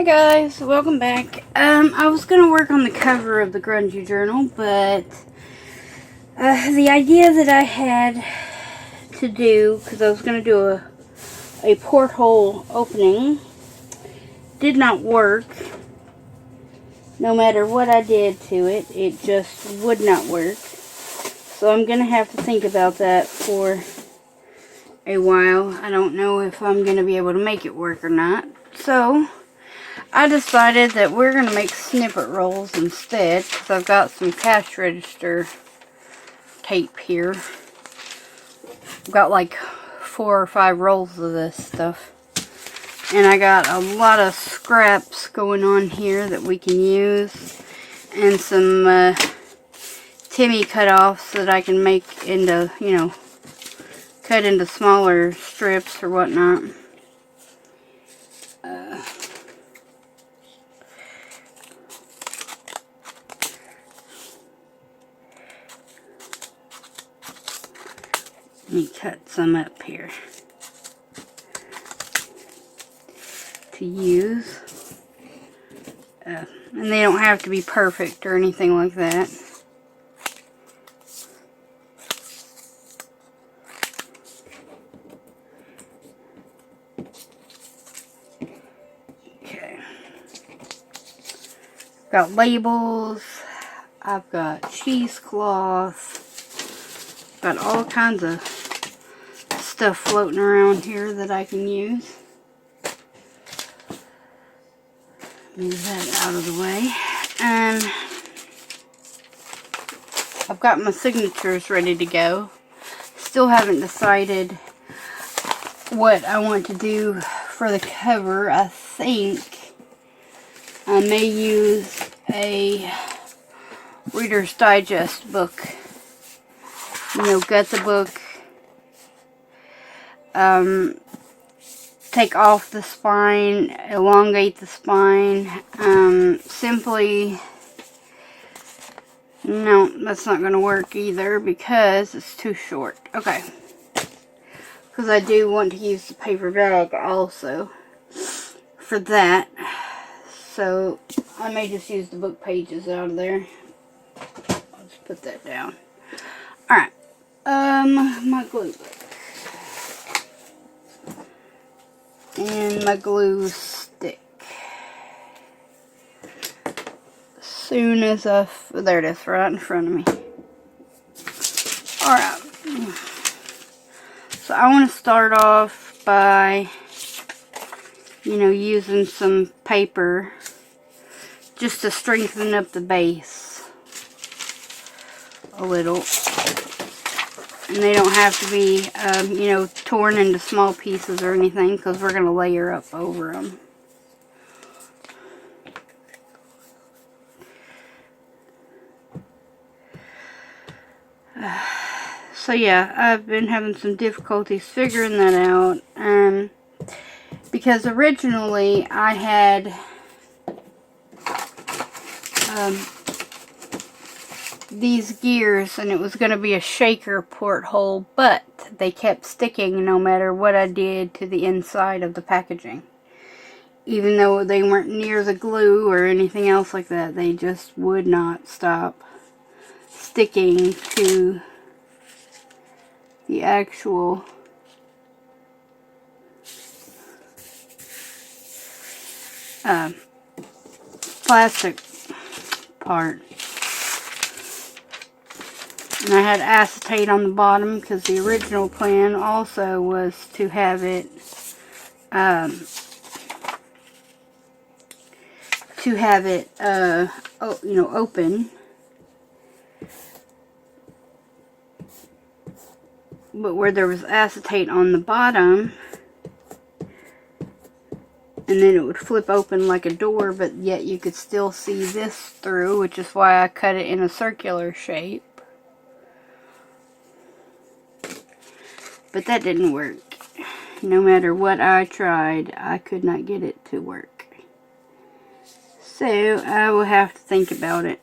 Hi guys, welcome back. I was going to work on the cover of the Grungy journal, but the idea that I had to do, because I was going to do a porthole opening, did not work. No matter what I did to it, it just would not work. So I'm going to have to think about that for a while. I don't know if I'm going to be able to make it work or not. So I decided that we're going to make snippet rolls instead, because I've got some cash register tape here. I've got like 4 or 5 rolls of this stuff. And I got a lot of scraps going on here that we can use. And some Timmy cutoffs that I can make into, cut into smaller strips or whatnot. Let me cut some up here to use. And they don't have to be perfect or anything like that. Okay. Got labels. I've got cheesecloth. Got all kinds of stuff floating around here that I can use. Move that out of the way. And I've got my signatures ready to go. Still haven't decided what I want to do for the cover. I think I may use a Reader's Digest book. Gut the book, take off the spine, elongate the spine, simply, no, that's not going to work either because it's too short. Okay, because I do want to use the paper bag also for that, so I may just use the book pages out of there. Let's put that down. Alright. My glue book. And my glue stick. As soon as there it is, right in front of me. Alright. So I want to start off by, using some paper just to strengthen up the base a little. And they don't have to be, torn into small pieces or anything, because we're going to layer up over them. So yeah, I've been having some difficulties figuring that out. Because originally I had these gears, and it was going to be a shaker porthole, but they kept sticking no matter what I did to the inside of the packaging. Even though they weren't near the glue or anything else like that, they just would not stop sticking to the actual plastic part. And I had acetate on the bottom because the original plan also was to have it open. But where there was acetate on the bottom, and then it would flip open like a door, but yet you could still see this through, which is why I cut it in a circular shape. But that didn't work. No matter what I tried, I could not get it to work. So I will have to think about it.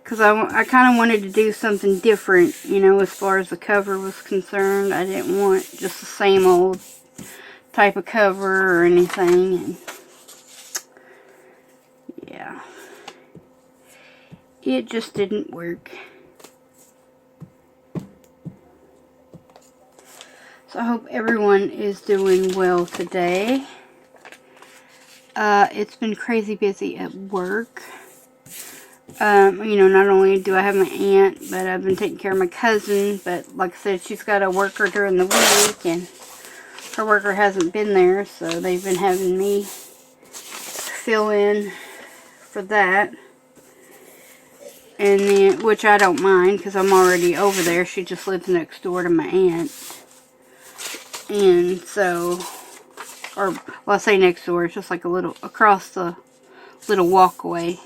Because I kind of wanted to do something different, as far as the cover was concerned. I didn't want just the same old type of cover or anything. yeah, it just didn't work. So I hope everyone is doing well today. It's been crazy busy at work. You know, not only do I have my aunt, but I've been taking care of my cousin. But like I said, she's got a worker during the week, and her worker hasn't been there, so they've been having me fill in for that. And then, which I don't mind, because I'm already over there. She just lives next door to my aunt. And so, or, well, I say next door, it's just like a little, across the little walkway.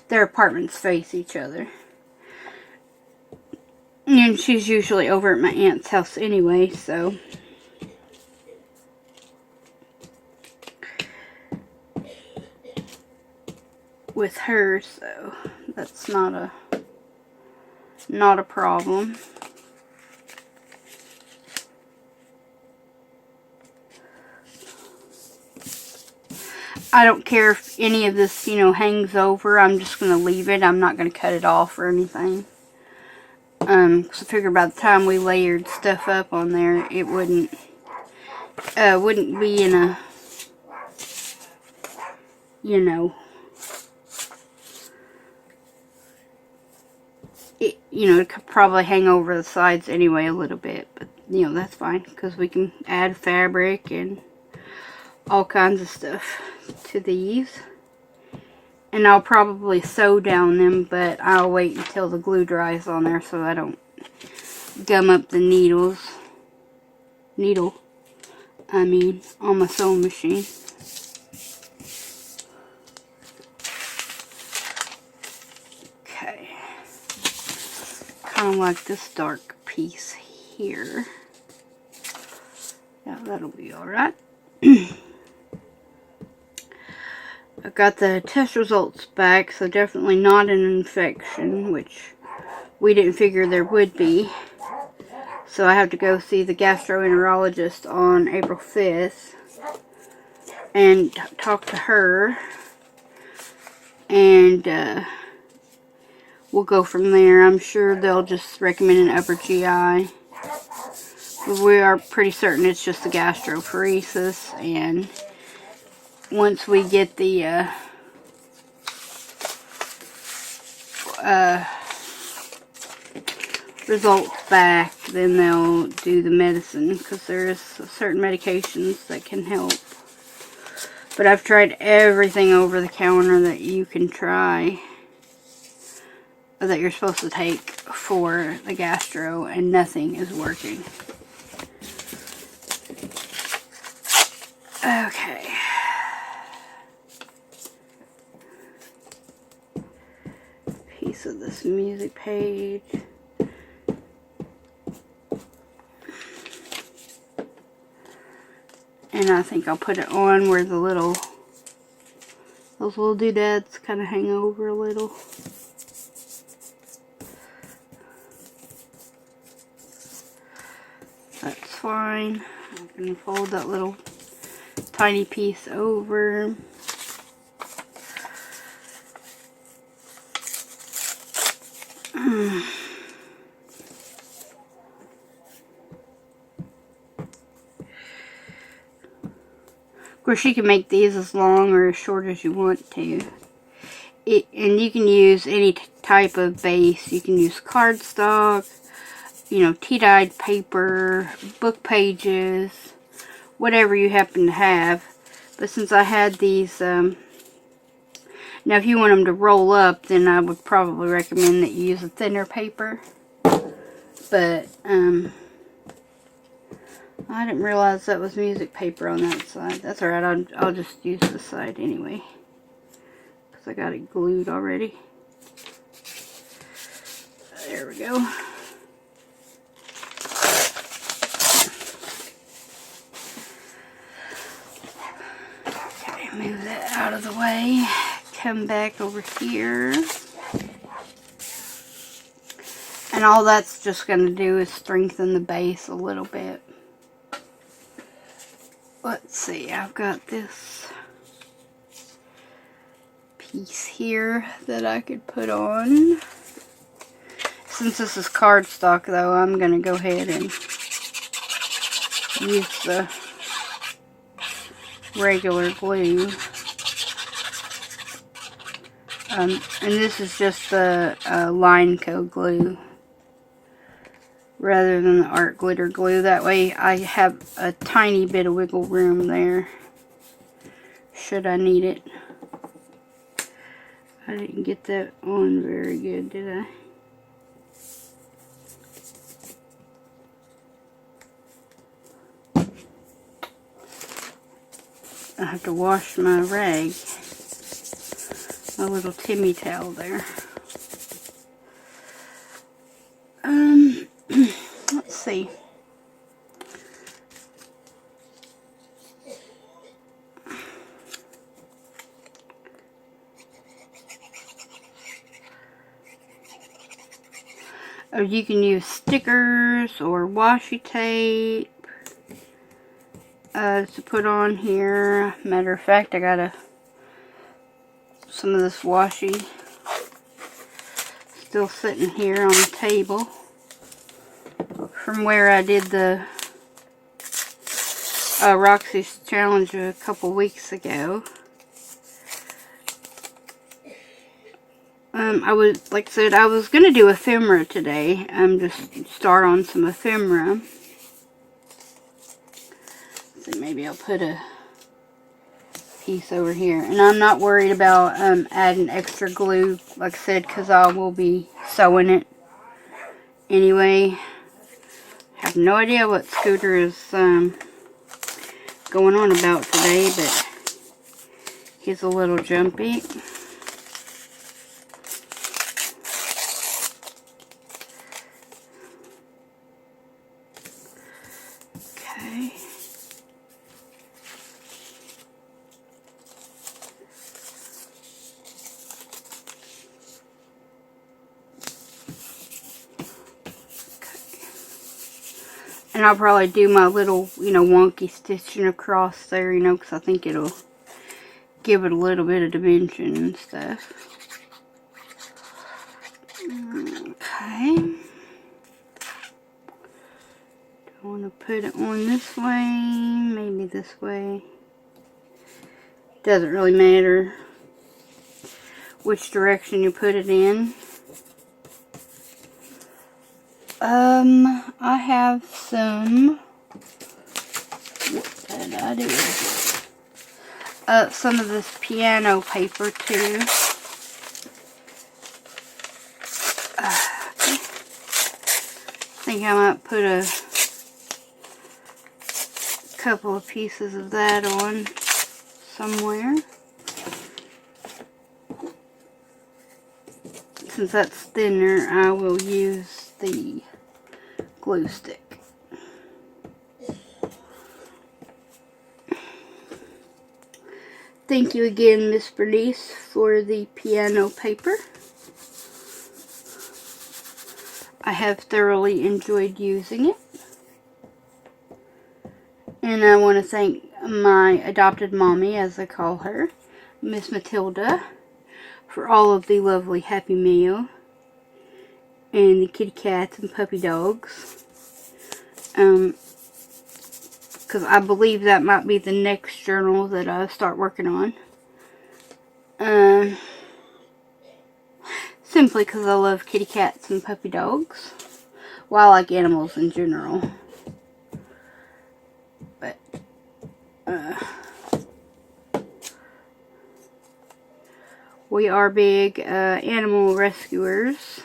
Their apartments face each other. And she's usually over at my aunt's house anyway, so. With her, so that's not a problem. I don't care if any of this, you know, hangs over. I'm just going to leave it. I'm not going to cut it off or anything. Because I figure by the time we layered stuff up on there, it wouldn't be in a, you know, it could probably hang over the sides anyway a little bit. But, you know, that's fine. Because we can add fabric and all kinds of stuff to these. And I'll probably sew down them, but I'll wait until the glue dries on there so I don't gum up the needle, on my sewing machine. Okay. Kind of like this dark piece here. Yeah, that'll be alright. I got the test results back, so definitely not an infection, which we didn't figure there would be. So I have to go see the gastroenterologist on April 5th and talk to her, and we'll go from there. I'm sure they'll just recommend an upper GI. But we are pretty certain it's just the gastroparesis, and once we get the results back, then they'll do the medicine, because there's certain medications that can help. But I've tried everything over the counter that you can try, that you're supposed to take for the gastro, and nothing is working. Okay. Piece of this music page. And I think I'll put it on where the those little doodads kind of hang over a little. That's fine. I'm going to fold that little tiny piece over. Of course, you can make these as long or as short as you want to. And you can use any type of base. You can use cardstock, you know, tea-dyed paper, book pages, whatever you happen to have. But since I had these, now if you want them to roll up, then I would probably recommend that you use a thinner paper. But, I didn't realize that was music paper on that side. That's alright, I'll just use this side anyway, because I got it glued already. There we go. Okay, move that out of the way. Come back over here. And all that's just going to do is strengthen the base a little bit. Let's see, I've got this piece here that I could put on. Since this is cardstock though, I'm going to go ahead and use the regular glue. And this is just the line co glue rather than the art glitter glue. That way I have a tiny bit of wiggle room there should I need it. I didn't get that on very good, did I? I have to wash my rag, my little Timmy towel there. Let's see. Oh, you can use stickers or washi tape to put on here. Matter of fact, I got some of this washi still sitting here on the table from where I did the Roxy's challenge a couple weeks ago. Like I said, I was going to do ephemera today. Just start on some ephemera. So maybe I'll put a piece over here. And I'm not worried about adding extra glue, like I said, because I will be sewing it anyway. Have no idea what Scooter is going on about today, but he's a little jumpy. Okay. And I'll probably do my little, wonky stitching across there, because I think it'll give it a little bit of dimension and stuff. Okay. I want to put it on this way, maybe this way. Doesn't really matter which direction you put it in. I have some, what did I do? Some of this piano paper too. I think I might put a couple of pieces of that on somewhere. Since that's thinner, I will use the glue stick. Thank you again, Miss Bernice, for the piano paper. I have thoroughly enjoyed using it. And I want to thank my adopted mommy, as I call her, Miss Matilda, for all of the lovely Happy Meal and the kitty cats and puppy dogs. Because I believe that might be the next journal that I start working on. Simply because I love kitty cats and puppy dogs. Well, I like animals in general. But, we are big animal rescuers.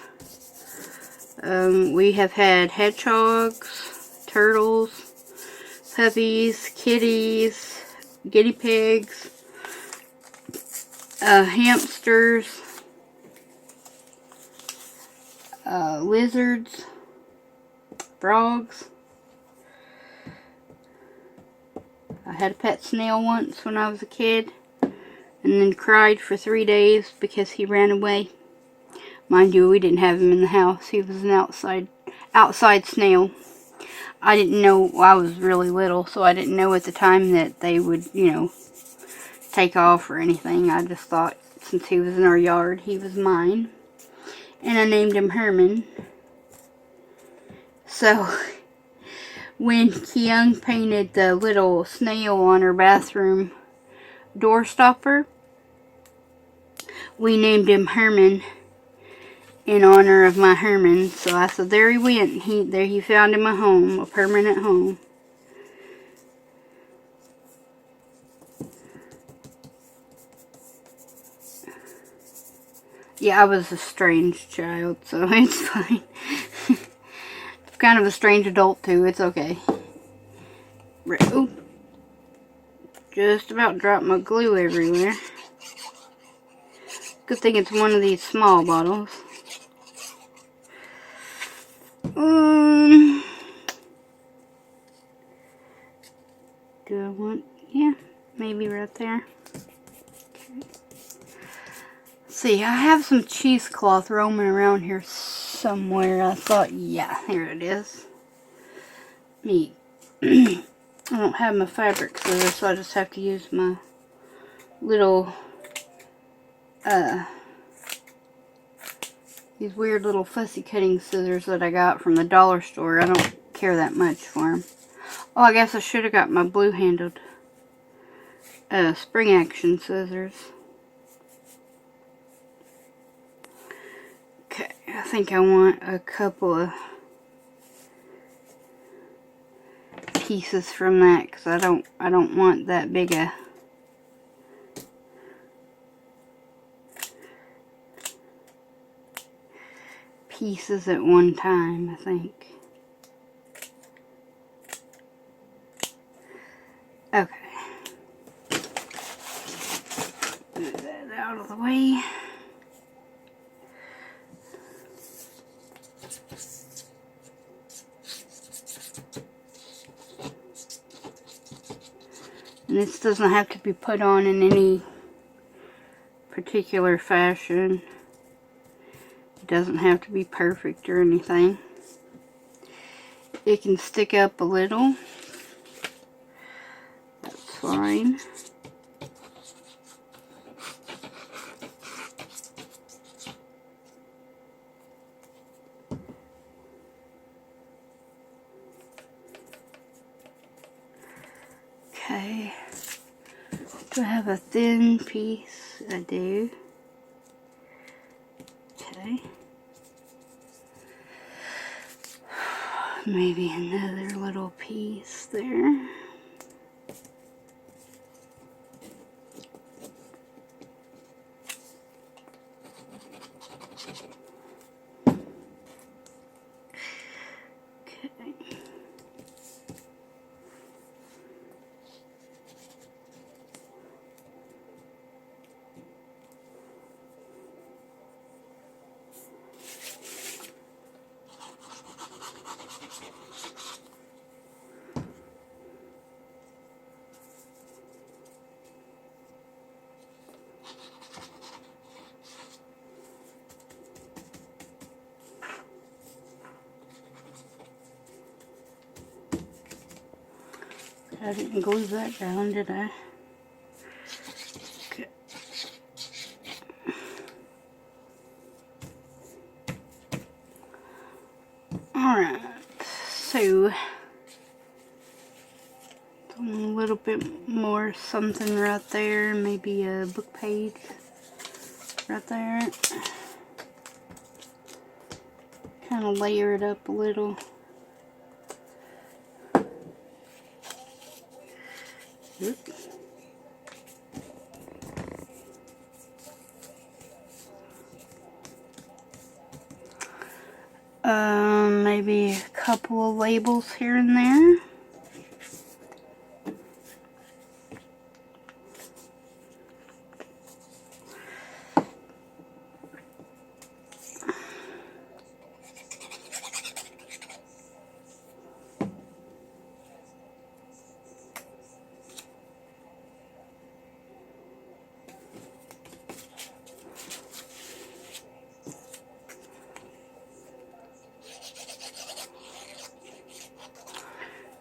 We have had hedgehogs, turtles, puppies, kitties, guinea pigs, hamsters, lizards, frogs. I had a pet snail once when I was a kid, and then cried for 3 days because he ran away. Mind you, we didn't have him in the house. He was an outside snail. I didn't know, I was really little, so I didn't know at the time that they would, take off or anything. I just thought since he was in our yard. He was mine. And I named him Herman. So, when Keung painted the little snail on her bathroom door stopper, we named him Herman in honor of my Herman. So I said, there he went. He found him a home, a permanent home. Yeah, I was a strange child, so it's fine. Kind of a strange adult too. It's okay. Oh, just about dropped my glue everywhere. Good thing it's one of these small bottles. Do I want? Yeah, maybe right there. Okay. See, I have some cheesecloth roaming around here somewhere. I thought, yeah, here it is. Me. I don't have my fabric scissors, so I just have to use my little, these weird little fussy cutting scissors that I got from the dollar store. I don't care that much for them. Oh, I guess I should have got my blue-handled spring action scissors. Okay, I think I want a couple of pieces from that because I don't want that big a pieces at one time, I think. Okay. Move that out of the way. And this doesn't have to be put on in any particular fashion. It doesn't have to be perfect or anything. It can stick up a little. That's fine. Okay. Do I have a thin piece? I do. Okay. Maybe another little piece there. I didn't glue that down, did I? Okay. Alright, so a little bit more something right there, maybe a book page right there. Kind of layer it up a little. Oops. Maybe a couple of labels here and there.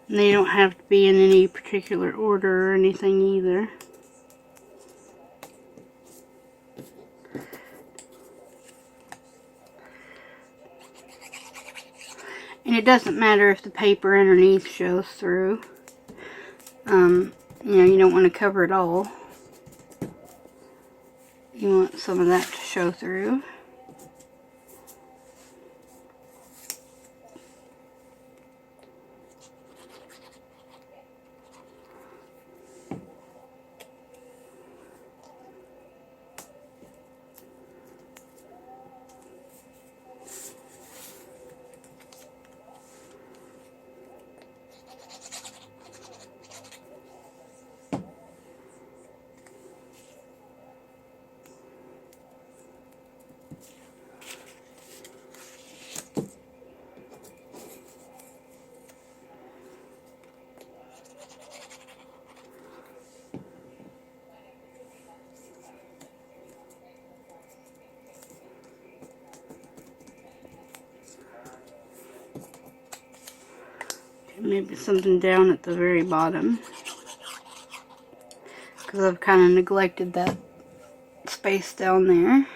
And they don't have to be in any particular order or anything either. And it doesn't matter if the paper underneath shows through. You know, you don't want to cover it all. You want some of that to show through. Maybe something down at the very bottom, because I've kind of neglected that space down there.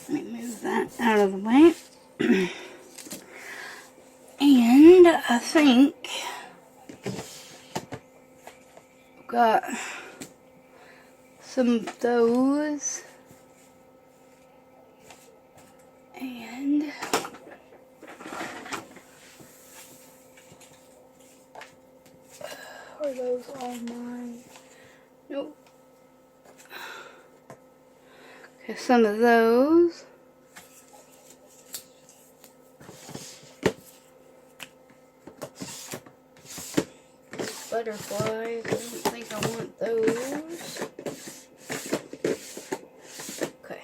Let me move that out of the way. And I think I've got some of those, and are those all mine? Nope. Okay, some of those. Butterflies, I don't think I want those. Okay.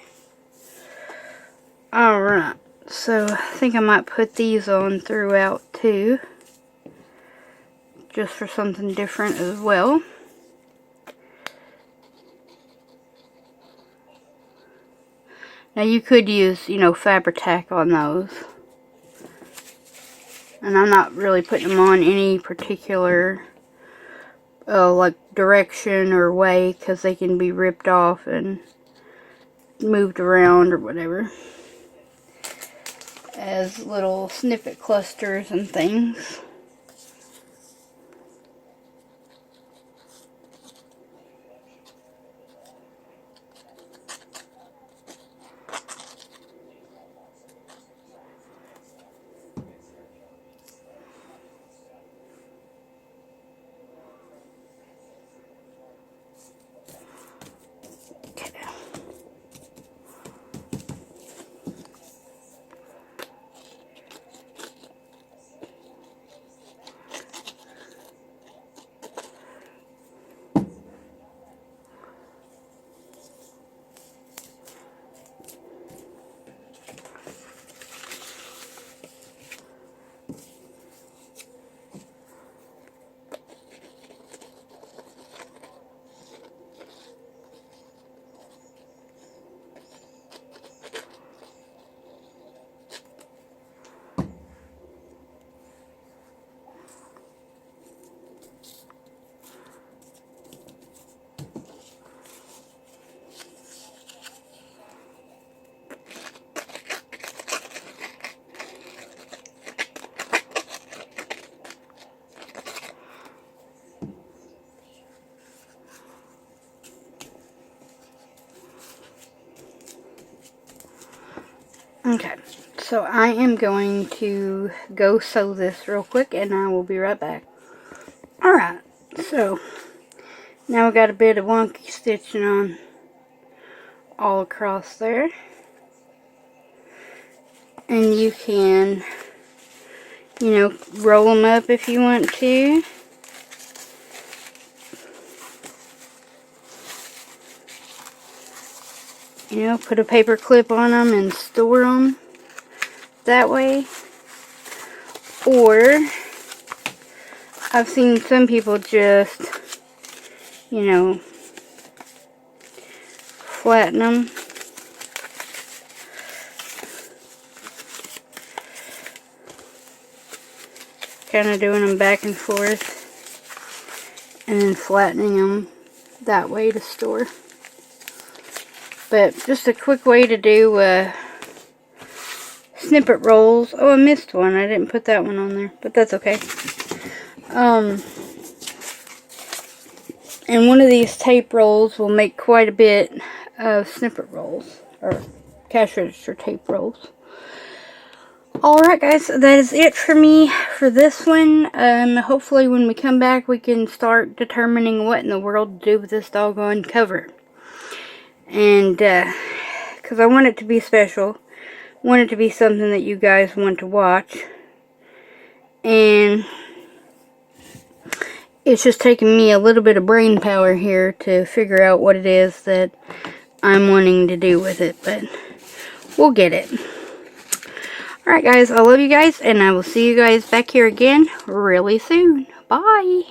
Alright, so I think I might put these on throughout too, just for something different as well. Now you could use, you know, Fabri-Tac on those. And I'm not really putting them on any particular like direction or way, because they can be ripped off and moved around or whatever as little snippet clusters and things. Okay, so I am going to go sew this real quick, and I will be right back. Alright, so now we got a bit of wonky stitching on all across there. And you can, you know, roll them up if you want to. You know, put a paper clip on them and store them that way. Or, I've seen some people just, you know, flatten them. Kind of doing them back and forth. And then flattening them that way to store. But just a quick way to do snippet rolls. Oh, I missed one. I didn't put that one on there, but that's okay. And one of these tape rolls will make quite a bit of snippet rolls, or cash register tape rolls. Alright guys, that is it for me for this one. Hopefully when we come back we can start determining what in the world to do with this doggone cover. And, because I want it to be special. I want it to be something that you guys want to watch. And it's just taking me a little bit of brain power here to figure out what it is that I'm wanting to do with it, but we'll get it. Alright guys, I love you guys, and I will see you guys back here again really soon. Bye!